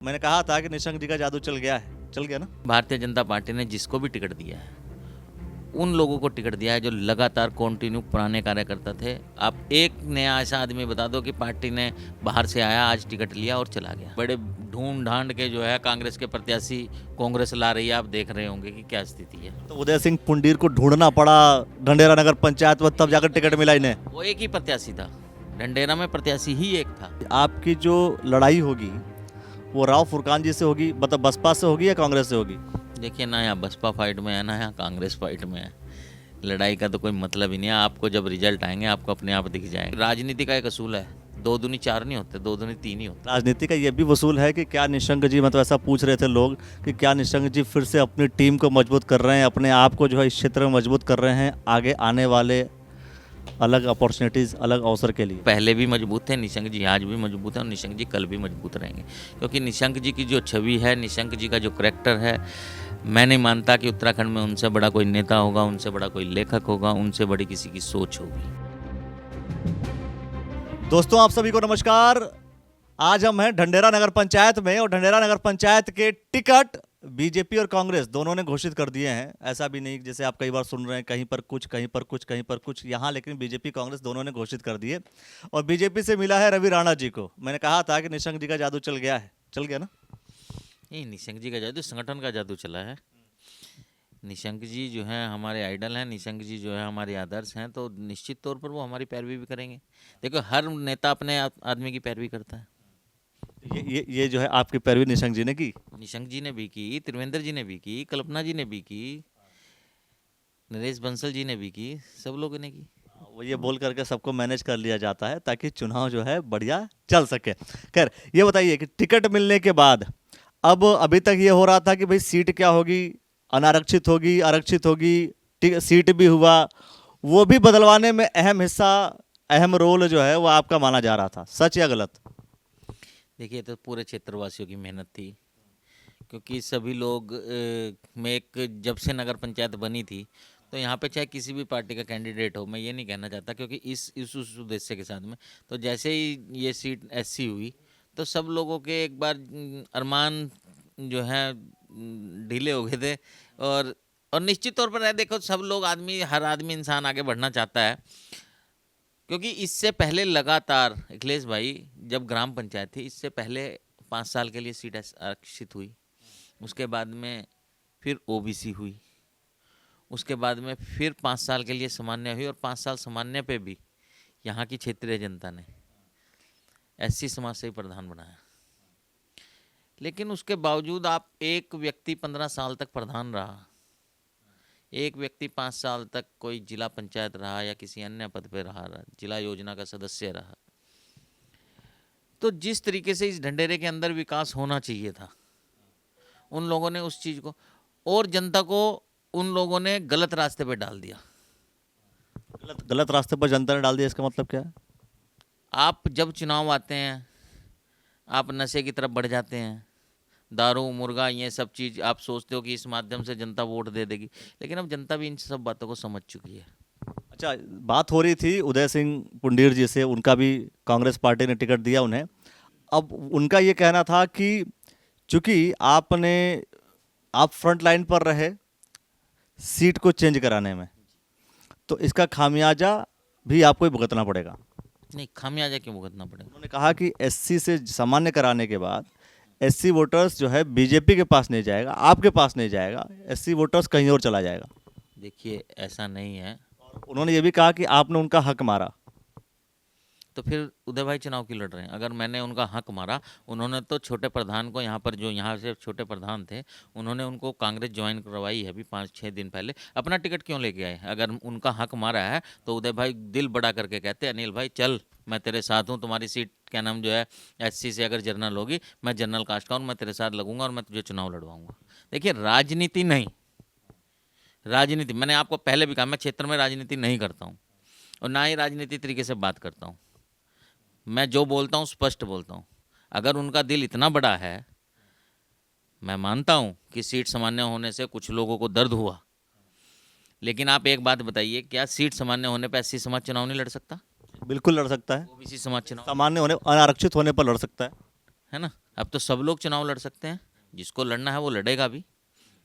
मैंने कहा था कि निशंक जी का जादू चल गया है, चल गया ना। भारतीय जनता पार्टी ने जिसको भी टिकट दिया है उन लोगों को टिकट दिया है जो लगातार कंटिन्यू पुराने कार्यकर्ता थे। आप एक नया ऐसा आदमी बता दो कि पार्टी ने बाहर से आया, आज टिकट लिया और चला गया। बड़े ढूंढ ढांड के जो है कांग्रेस के प्रत्याशी कांग्रेस ला रही है। आप देख रहे होंगे कि क्या स्थिति है। तो उदय सिंह पुंडीर को ढूंढना पड़ा ढंडेरा नगर पंचायत में, तब जाकर टिकट मिला इन्हें। वो एक ही प्रत्याशी था, ढंडेरा में प्रत्याशी ही एक था। आपकी जो लड़ाई होगी वो राव फुरकान जी से होगी, मतलब बसपा से होगी या कांग्रेस से होगी? देखिए ना, यहाँ बसपा फाइट में है ना यहाँ कांग्रेस फाइट में है। लड़ाई का तो कोई मतलब ही नहीं है। आपको जब रिजल्ट आएंगे आपको अपने आप दिख जाएंगे। राजनीति का एक असूल है, 2 दूनी 4 नहीं होते, 2 दूनी 3 ही होते। राजनीति का ये भी वसूल है कि क्या निशंक जी, मतलब ऐसा पूछ रहे थे लोग कि क्या निशंक जी फिर से अपनी टीम को मजबूत कर रहे हैं, अपने आप को जो है इस क्षेत्र में मजबूत कर रहे हैं आगे आने वाले अलग अपॉर्चुनिटीज़, अलग अवसर के लिए। पहले भी मजबूत थे निशंक जी, आज भी मजबूत है और निशंक जी कल भी मजबूत रहेंगे। क्योंकि निशंक जी की जो छवि है, निशंक जी का जो करैक्टर है, मैं नहीं मानता कि उत्तराखंड में उनसे बड़ा कोई नेता होगा, उनसे बड़ा कोई लेखक होगा, उनसे बड़ी किसी की सोच होगी। दोस्तों आप सभी को नमस्कार। आज हम हैं ढंडेरा नगर पंचायत में और ढंडेरा नगर पंचायत के टिकट बीजेपी और कांग्रेस दोनों ने घोषित कर दिए हैं। ऐसा भी नहीं जैसे आप कई बार सुन रहे हैं कहीं पर कुछ कहीं पर कुछ कहीं पर कुछ, यहाँ लेकिन बीजेपी कांग्रेस दोनों ने घोषित कर दिए। और बीजेपी से मिला है रवि राणा जी को। मैंने कहा था कि निशंक जी का जादू चल गया है, चल गया ना। नहीं, निशंक जी का जादू संगठन का जादू चला है। निशंक जी जो हैं हमारे आइडल हैं, निशंक जी जो है हमारे आदर्श हैं, तो निश्चित तौर पर वो हमारी पैरवी भी करेंगे। देखो, हर नेता अपने आदमी की पैरवी करता है। ये जो है आपकी पैरवी निशंक जी ने की। निशंक जी ने भी की, त्रिवेंद्र जी ने भी की, कल्पना जी ने भी की, नरेश बंसल जी ने भी की, सब लोगों ने की। वो ये बोल करके सबको मैनेज कर लिया जाता है ताकि चुनाव जो है बढ़िया चल सके। खैर ये बताइए कि टिकट मिलने के बाद अब अभी तक ये हो रहा था कि भाई सीट क्या होगी, अनारक्षित होगी, आरक्षित होगी, सीट भी हुआ, वो भी बदलवाने में अहम हिस्सा, अहम रोल जो है वो आपका माना जा रहा था, सच या गलत? देखिए, तो पूरे क्षेत्रवासियों की मेहनत थी। क्योंकि सभी लोग में एक, जब से नगर पंचायत बनी थी तो यहाँ पे चाहे किसी भी पार्टी का कैंडिडेट हो, मैं ये नहीं कहना चाहता, क्योंकि इस उस उद्देश्य के साथ में, तो जैसे ही ये सीट एससी हुई तो सब लोगों के एक बार अरमान जो है ढीले हो गए थे। और निश्चित तौर पर है, देखो, सब लोग हर आदमी इंसान आगे बढ़ना चाहता है। क्योंकि इससे पहले लगातार अखिलेश भाई, जब ग्राम पंचायत थी, इससे पहले 5 साल के लिए सीट आरक्षित हुई, उसके बाद में फिर ओबीसी हुई, उसके बाद में फिर 5 साल के लिए सामान्य हुई, और 5 साल सामान्य पे भी यहाँ की क्षेत्रीय जनता ने एससी समाज से ही प्रधान बनाया। लेकिन उसके बावजूद आप एक व्यक्ति 15 साल तक प्रधान रहा, एक व्यक्ति 5 साल तक कोई जिला पंचायत रहा या किसी अन्य पद पे रहा, जिला योजना का सदस्य रहा, तो जिस तरीके से इस ढंडेरे के अंदर विकास होना चाहिए था, उन लोगों ने उस चीज़ को, और जनता को उन लोगों ने गलत रास्ते पे डाल दिया। गलत रास्ते पर जनता ने डाल दिया, इसका मतलब क्या है? आप जब चुनाव आते हैं, आप नशे की तरफ बढ़ जाते हैं, दारू मुर्गा ये सब चीज़, आप सोचते हो कि इस माध्यम से जनता वोट दे देगी, लेकिन अब जनता भी इन सब बातों को समझ चुकी है। अच्छा, बात हो रही थी उदय सिंह पुंडीर जी से, उनका भी कांग्रेस पार्टी ने टिकट दिया उन्हें। अब उनका ये कहना था कि चूंकि आप फ्रंट लाइन पर रहे सीट को चेंज कराने में, तो इसका खामियाजा भी आपको ही भुगतना पड़ेगा। नहीं, खामियाजा क्यों भुगतना पड़ेगा? उन्होंने कहा कि एससी से सामान्य कराने के बाद एससी वोटर्स जो है बीजेपी के पास नहीं जाएगा, आपके पास नहीं जाएगा, एससी वोटर्स कहीं और चला जाएगा। देखिए, ऐसा नहीं है। उन्होंने ये भी कहा कि आपने उनका हक मारा। तो फिर उदय भाई चुनाव क्यों लड़ रहे हैं? अगर मैंने उनका हक मारा, उन्होंने तो छोटे प्रधान को, यहाँ पर जो यहाँ से छोटे प्रधान थे, उन्होंने उनको कांग्रेस ज्वाइन करवाई है अभी 5-6 दिन पहले, अपना टिकट क्यों लेके आए? अगर उनका हक मारा है तो उदय भाई दिल बड़ा करके कहते, अनिल भाई चल, मैं तेरे साथ हूँ, तुम्हारी सीट क्या नाम जो है एससी से अगर जनरल होगी, मैं जनरल कास्ट का हूँ, मैं तेरे साथ लगूंगा और मैं तुझे चुनाव लड़वाऊंगा। देखिए, राजनीति नहीं, राजनीति, मैंने आपको पहले भी कहा, मैं क्षेत्र में राजनीति नहीं करता हूँ और ना ही राजनीति तरीके से बात करता हूँ। मैं जो बोलता हूँ स्पष्ट बोलता हूँ। अगर उनका दिल इतना बड़ा है, मैं मानता हूँ कि सीट सामान्य होने से कुछ लोगों को दर्द हुआ, लेकिन आप एक बात बताइए, क्या सीट सामान्य होने पर एससी समाज चुनाव नहीं लड़ सकता? बिल्कुल लड़ सकता है। ओबीसी समाज चुनाव, सामान्य होने, अनारक्षित होने पर लड़ सकता है। है ना? अब तो सब लोग चुनाव लड़ सकते हैं, जिसको लड़ना है वो लड़ेगा भी।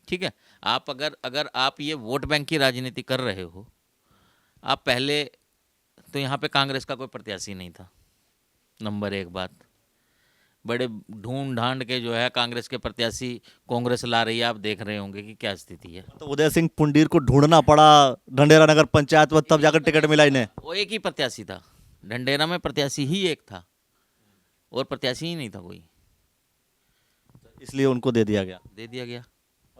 ठीक है, आप अगर अगर आप ये वोट बैंक की राजनीति कर रहे हो, आप पहले तो यहाँ पे कांग्रेस का कोई प्रत्याशी नहीं था, नंबर एक बात। बड़े ढूंढ ढांड के जो है कांग्रेस के प्रत्याशी कांग्रेस ला रही है, आप देख रहे होंगे कि क्या स्थिति है। तो उदय सिंह पुंडीर को ढूंढना पड़ा ढंडेरा नगर पंचायत में, तब जाकर टिकट मिला इन्हें। वो एक ही प्रत्याशी था, ढंडेरा में प्रत्याशी ही एक था, और प्रत्याशी ही नहीं था कोई, इसलिए उनको दे दिया गया। दे दिया गया।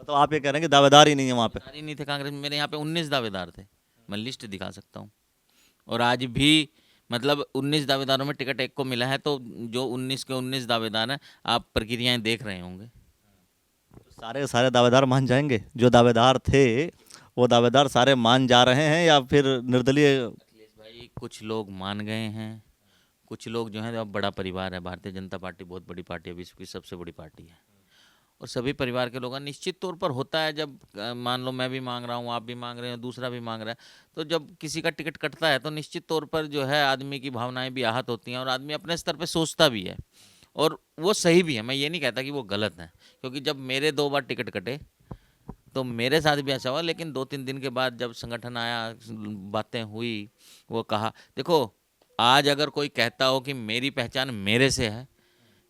मतलब आप ये कह रहे हैं कि दावेदार ही नहीं है वहाँ पे। दावेदार ही नहीं थे कांग्रेस में। मेरे यहाँ पे 19 दावेदार थे, मैं लिस्ट दिखा सकता हूँ। और आज भी मतलब 19 दावेदारों में टिकट एक को मिला है, तो जो 19 के 19 दावेदार हैं, आप प्रक्रियाएं देख रहे होंगे। सारे के सारे दावेदार मान जाएंगे? जो दावेदार थे वो दावेदार सारे मान जा रहे हैं या फिर निर्दलीय? अखिलेश भाई, कुछ लोग मान गए हैं, कुछ लोग जो हैं, अब बड़ा परिवार है, भारतीय जनता पार्टी बहुत बड़ी पार्टी है, विश्व की सबसे बड़ी पार्टी है, और सभी परिवार के लोग हैं। निश्चित तौर पर होता है, जब मान लो मैं भी मांग रहा हूँ, आप भी मांग रहे हो, दूसरा भी मांग रहा है, तो जब किसी का टिकट कटता है तो निश्चित तौर पर जो है आदमी की भावनाएं भी आहत होती हैं, और आदमी अपने स्तर पे सोचता भी है, और वो सही भी है। मैं ये नहीं कहता कि वो गलत है, क्योंकि जब मेरे 2 बार टिकट कटे तो मेरे साथ भी ऐसा हुआ, लेकिन 2-3 दिन के बाद जब संगठन आया, बातें हुई, वो कहा, देखो आज अगर कोई कहता हो कि मेरी पहचान मेरे से है,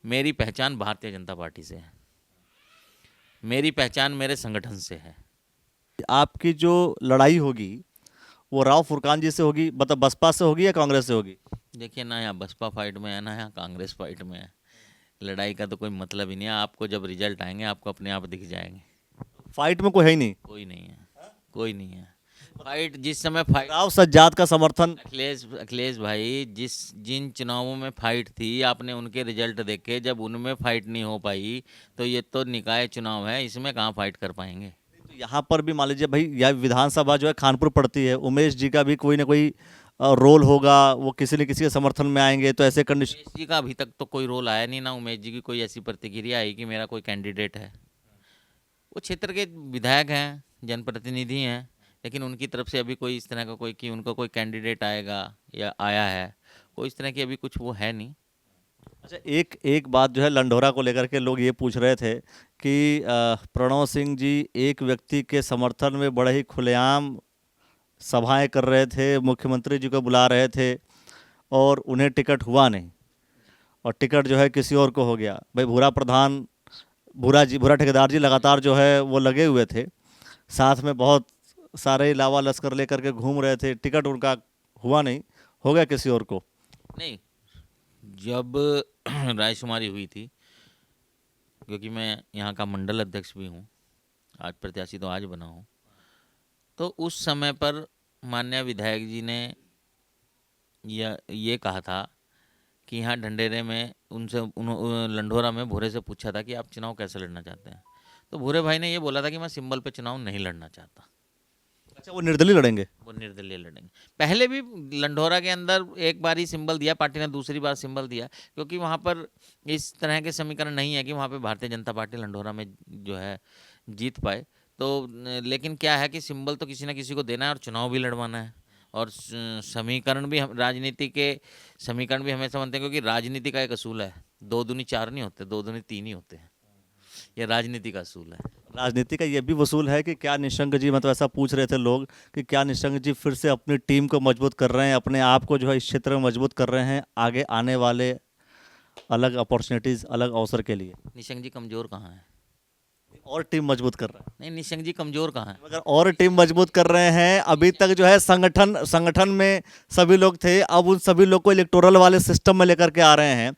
मेरी पहचान भारतीय जनता पार्टी से है, मेरी पहचान मेरे संगठन से है। आपकी जो लड़ाई होगी वो राव फुरकान जी से होगी, मतलब बसपा से होगी या कांग्रेस से होगी? देखिए ना, यहाँ बसपा फाइट में है ना यहाँ कांग्रेस फाइट में है, लड़ाई का तो कोई मतलब ही नहीं है। आपको जब रिजल्ट आएंगे आपको अपने आप दिख जाएंगे। फाइट में कोई है ही नहीं? कोई नहीं है, कोई नहीं है। फाइट जिस समय फाइट, राव सज्जाद का समर्थन। अखिलेश भाई, जिन चुनावों में फाइट थी आपने उनके रिजल्ट देखे, जब उनमें फाइट नहीं हो पाई तो ये तो निकाय चुनाव है, इसमें कहाँ फाइट कर पाएंगे। तो यहाँ पर भी मान लीजिए भाई, यह विधानसभा जो है खानपुर पड़ती है, उमेश जी का भी कोई ना कोई रोल होगा, वो किसी न किसी के समर्थन में आएंगे, तो ऐसे कंडीशन। उमेश जी का अभी तक तो कोई रोल आया नहीं, ना उमेश जी की कोई ऐसी प्रतिक्रिया आई कि मेरा कोई कैंडिडेट है। वो क्षेत्र के विधायक हैं, जनप्रतिनिधि हैं, लेकिन उनकी तरफ से अभी कोई इस तरह का कोई कि उनका कोई कैंडिडेट आएगा या आया है, कोई इस तरह की अभी कुछ वो है नहीं। अच्छा, एक एक बात जो है लंढोरा को लेकर के लोग ये पूछ रहे थे कि प्रणव सिंह जी एक व्यक्ति के समर्थन में बड़े ही खुलेआम सभाएं कर रहे थे, मुख्यमंत्री जी को बुला रहे थे, और उन्हें टिकट हुआ नहीं, और टिकट जो है किसी और को हो गया। भाई भूरा प्रधान, भूरा ठेकेदार जी लगातार जो है वो लगे हुए थे, साथ में बहुत सारे लावा लश्कर लेकर के घूम रहे थे, टिकट उनका हुआ नहीं, हो गया किसी और को। नहीं, जब रायशुमारी हुई थी, क्योंकि मैं यहाँ का मंडल अध्यक्ष भी हूँ, आज प्रत्याशी तो आज बना हूँ, तो उस समय पर माननीय विधायक जी ने ये कहा था कि यहाँ ढंडेरे में उनसे लंढोरा में भूरे से पूछा था कि आप चुनाव कैसे लड़ना चाहते हैं, तो भूरे भाई ने ये बोला था कि मैं सिंबल पे चुनाव नहीं लड़ना चाहता। अच्छा, वो निर्दलीय लड़ेंगे? वो निर्दलीय लड़ेंगे। पहले भी लंढोरा के अंदर एक बार ही सिंबल दिया पार्टी ने, दूसरी बार सिंबल दिया, क्योंकि वहाँ पर इस तरह के समीकरण नहीं है कि वहाँ पे भारतीय जनता पार्टी लंढोरा में जो है जीत पाए। तो लेकिन क्या है कि सिंबल तो किसी ना किसी को देना है, और चुनाव भी लड़वाना है, और समीकरण भी, हम राजनीति के समीकरण भी हमेशा बनते हैं, क्योंकि राजनीति का एक असूल है, 2 दूनी 4 नहीं होते, 2 दूनी 3 ही होते हैं। ये राजनीति का असूल है। राजनीति का ये भी वसूल है कि क्या निशंक जी, मतलब ऐसा पूछ रहे थे लोग कि क्या निशंक जी फिर से अपनी टीम को मजबूत कर रहे हैं, अपने आप को जो है इस क्षेत्र में मजबूत कर रहे हैं आगे आने वाले अलग अपॉर्चुनिटीज़, अलग अवसर के लिए? निशंक जी कमज़ोर कहाँ है? और टीम मजबूत कर रहे हैं? नहीं, निशंक जी कमज़ोर कहाँ है? मगर और टीम मजबूत कर रहे हैं। अभी तक जो है संगठन में सभी लोग थे, अब उन सभी लोग को इलेक्टोरल वाले सिस्टम में लेकर के आ रहे हैं,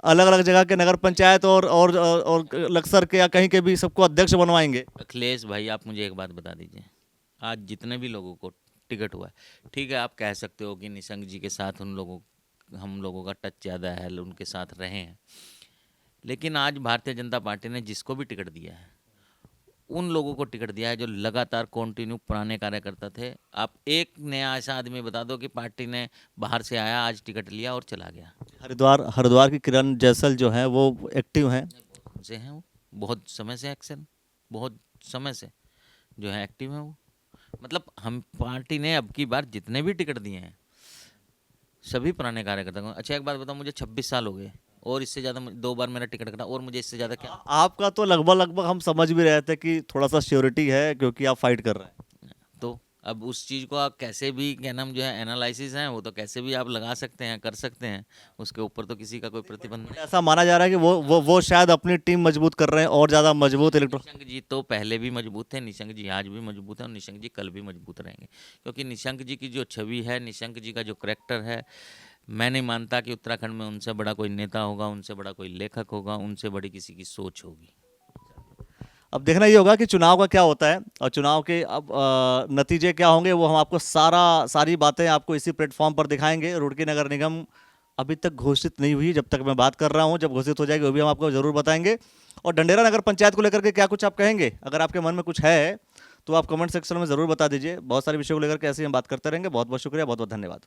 अलग अलग जगह के नगर पंचायत और लक्सर के या कहीं के भी सबको अध्यक्ष बनवाएंगे। अखिलेश भाई, आप मुझे एक बात बता दीजिए, आज जितने भी लोगों को टिकट हुआ है, ठीक है, आप कह सकते हो कि निशंक जी के साथ हम लोगों का टच ज़्यादा है, उनके साथ रहे हैं, लेकिन आज भारतीय जनता पार्टी ने जिसको भी टिकट दिया है, उन लोगों को टिकट दिया है जो लगातार कंटिन्यू पुराने कार्यकर्ता थे। आप एक नया ऐसा आदमी बता दो कि पार्टी ने बाहर से आया, आज टिकट लिया और चला गया। हरिद्वार की किरण जैसल जो है वो एक्टिव हैं? से हैं वो, बहुत समय से एक्शन, बहुत समय से जो है एक्टिव है वो। मतलब हम पार्टी ने अब की बार जितने भी टिकट दिए हैं सभी पुराने कार्यकर्ता को। अच्छा, एक बात बताओ, मुझे 26 साल हो गए और इससे ज़्यादा 2 बार मेरा टिकट कटा, और मुझे इससे ज़्यादा क्या। आपका तो लगभग लगभग हम समझ भी रहे थे कि थोड़ा सा श्योरिटी है क्योंकि आप फाइट कर रहे हैं। तो अब उस चीज़ को आप कैसे भी, क्या नाम जो है, एनालिसिस है वो तो कैसे भी आप लगा सकते हैं, कर सकते हैं, उसके ऊपर तो किसी का कोई प्रतिबंध नहीं। ऐसा माना जा रहा है कि वो शायद अपनी टीम मजबूत कर रहे हैं और ज़्यादा मजबूत निशंक जी तो पहले भी मजबूत थे, निशंक जी आज भी मजबूत हैं, और निशंक जी कल भी मजबूत रहेंगे, क्योंकि निशंक जी की जो छवि है, निशंक जी का जो करैक्टर है, मैं नहीं मानता कि उत्तराखंड में उनसे बड़ा कोई नेता होगा, उनसे बड़ा कोई लेखक होगा, उनसे बड़ी किसी की सोच होगी। अब देखना ये होगा कि चुनाव का क्या होता है और चुनाव के अब नतीजे क्या होंगे, वो हम आपको सारी बातें आपको इसी प्लेटफॉर्म पर दिखाएंगे। रुड़की नगर निगम अभी तक घोषित नहीं हुई, जब तक मैं बात कर रहा हूँ, जब घोषित हो जाएगी वो भी हम आपको जरूर बताएंगे। और ढंडेरा नगर पंचायत को लेकर के क्या कुछ आप कहेंगे, अगर आपके मन में कुछ है तो आप कमेंट सेक्शन में ज़रूर बता दीजिए। बहुत सारे विषयों को लेकर के ऐसे ही हम बात करते रहेंगे। बहुत बहुत शुक्रिया, बहुत बहुत धन्यवाद।